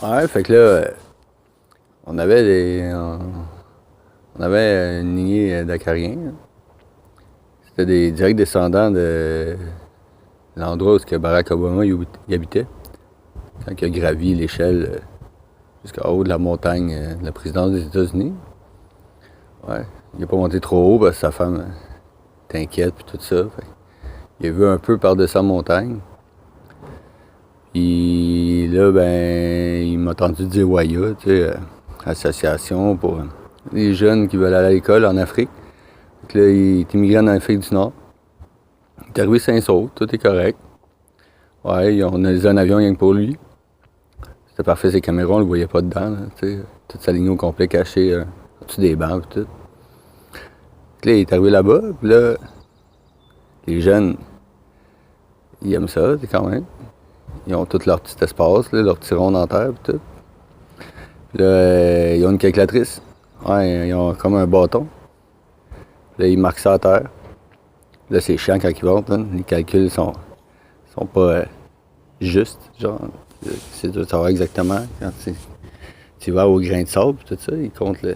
Ouais, fait que là, on avait on avait une lignée d'Acariens. C'était des directs descendants de l'endroit où Barack Obama y habitait, quand il a gravi l'échelle jusqu'en haut de la montagne de la présidence des États-Unis. Ouais, il n'est pas monté trop haut parce que sa femme t'inquiète puis tout ça. Il a vu un peu par-dessus la montagne. Puis là, ben, il m'a entendu dire WAYA, tu sais, association pour les jeunes qui veulent aller à l'école en Afrique. Fait que là, il est immigré en Afrique du Nord. Il est arrivé Saint-Saul, tout est correct. Ouais, on a un avion rien que pour lui. C'était parfait, ses caméras, on le voyait pas dedans, là, tu sais. Toute sa ligne au complet cachée au-dessus des bancs et tout. Fait que là, il est arrivé là-bas, puis là, les jeunes, ils aiment ça, quand même. Ils ont tout leur petit espace, là, leur petit rond en terre et tout. Puis là, ils ont une calculatrice. Ouais, ils ont comme un bâton. Puis là, ils marquent ça à terre. Là, c'est chiant quand ils vont, hein. Les calculs sont pas justes, genre. C'est dur de savoir exactement quand tu vas au grain de sable tout ça, ils comptent le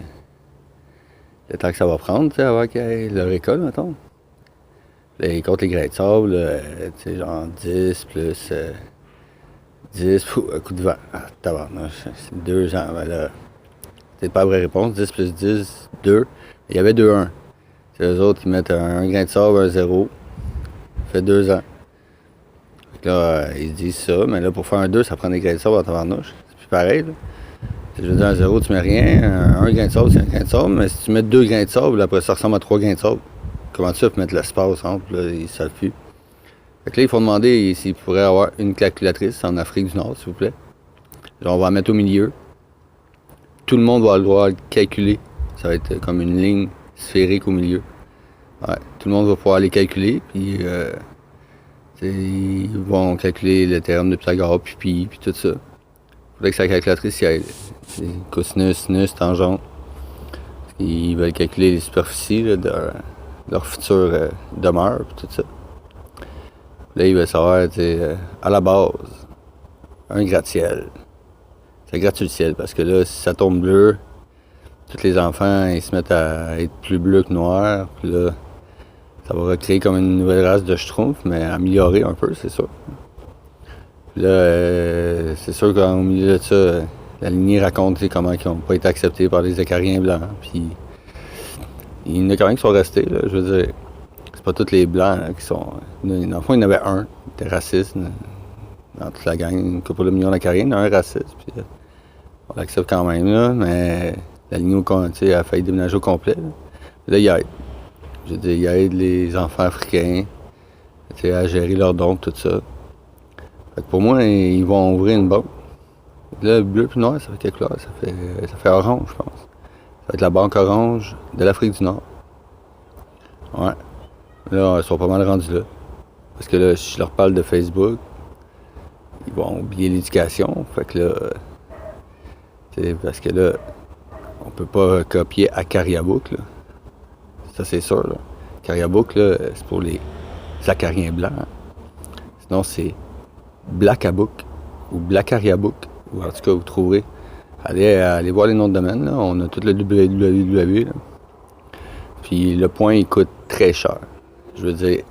temps que ça va prendre, tu sais, avant qu'il y ait leur école, mettons. Là, ils comptent les grains de sable, tu sais, genre 10 plus 10, un coup de vent. Ah, tabarnouche, c'est 2 ans, ben là. C'est pas la vraie réponse, 10 plus 10, 2. Il y avait 2 1. C'est eux autres qui mettent un grain de sable, un 0. Ça fait 2 ans. Fait que là, ils disent ça, mais là, pour faire un 2, ça prend des grains de sable en tabarnouche. C'est plus pareil, là. Je veux dire, un 0, tu mets rien. Un grain de sable, c'est un grain de sable. Mais si tu mets 2 grains de sable, après, ça ressemble à 3 grains de sable. Comment tu fais pour mettre l'espace entre, là, ils savent plus. Fait que là, il faut demander s'ils pourraient avoir une calculatrice en Afrique du Nord, s'il vous plaît. Là, on va la mettre au milieu. Tout le monde va devoir calculer. Ça va être comme une ligne sphérique au milieu. Ouais, tout le monde va pouvoir les calculer, puis ils vont calculer le théorème de Pythagore, puis pi, puis tout ça. Il faudrait que sa calculatrice y aille. C'est cosinus, sinus, tangente. Ils veulent calculer les superficies là, de leur future demeure, puis tout ça. Là, ils veulent savoir, à la base, un gratte-ciel. Ça gratte le ciel, parce que là, si ça tombe bleu, tous les enfants, ils se mettent à être plus bleus que noirs, puis là, ça va recréer comme une nouvelle race de schtroumpfs, mais améliorée un peu, c'est sûr. Puis là, c'est sûr qu'au milieu de ça, la lignée raconte comment ils n'ont pas été acceptés par les Acariens blancs, puis il y en a quand même qui sont restés, là, je veux dire. C'est pas tous les blancs là, qui sont... Dans le fond, il y en avait un qui était raciste dans toute la gang, une couple de millions d'Acariens, un raciste, puis on l'accepte quand même, là, mais la lignée a failli déménager au complet. Là, il aide. Je veux dire, il aide les enfants africains à gérer leurs dons, tout ça. Fait que pour moi, ils vont ouvrir une banque. Là, bleu puis noir, ça fait quelle couleur? Ça fait orange, je pense. Ça va être la banque orange de l'Afrique du Nord. Ouais. Là, ils sont pas mal rendus là. Parce que là, si je leur parle de Facebook, ils vont oublier l'éducation. Fait que là, parce que là, on peut pas copier Acariabook, là. Ça, c'est sûr, là. Acariabook, là, c'est pour les Acariens blancs. Sinon, c'est Blackabook ou Blackariabook. Ou en tout cas, vous trouverez. Allez voir les noms de domaine, là. On a tout le www, là. Puis le point, il coûte très cher. Je veux dire,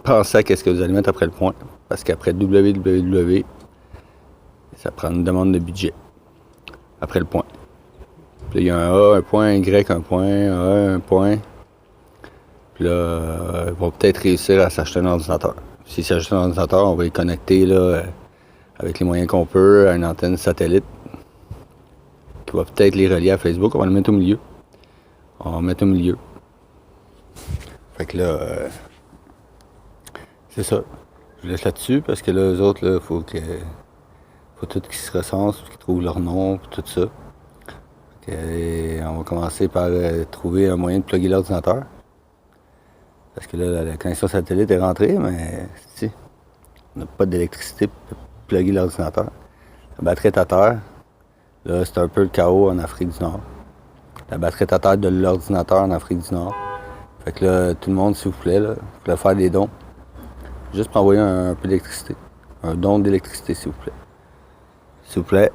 pensez à qu'est-ce que vous allez mettre après le point. Parce qu'après www, ça prend une demande de budget. Après le point. Puis là, il y a un A, un point, un Y, un point, un A, un point. Puis là, ils vont peut-être réussir à s'acheter un ordinateur. S'ils s'achètent un ordinateur, on va les connecter là, avec les moyens qu'on peut à une antenne satellite qui va peut-être les relier à Facebook. On va le mettre au milieu. On va le mettre au milieu. Fait que là, c'est ça. Je vous laisse là-dessus parce que là, eux autres, là, faut tout qu'ils se recensent, qu'ils trouvent leur nom, puis tout ça. On va commencer par trouver un moyen de plugger l'ordinateur. Parce que là, la connexion satellite est rentrée, mais si, on n'a pas d'électricité pour plugger l'ordinateur. La batterie est à terre. Là, c'est un peu le chaos en Afrique du Nord. La batterie est à terre de l'ordinateur en Afrique du Nord. Fait que là, tout le monde, s'il vous plaît, là, vous pouvez faire des dons. Juste pour envoyer un peu d'électricité. Un don d'électricité, s'il vous plaît. S'il vous plaît.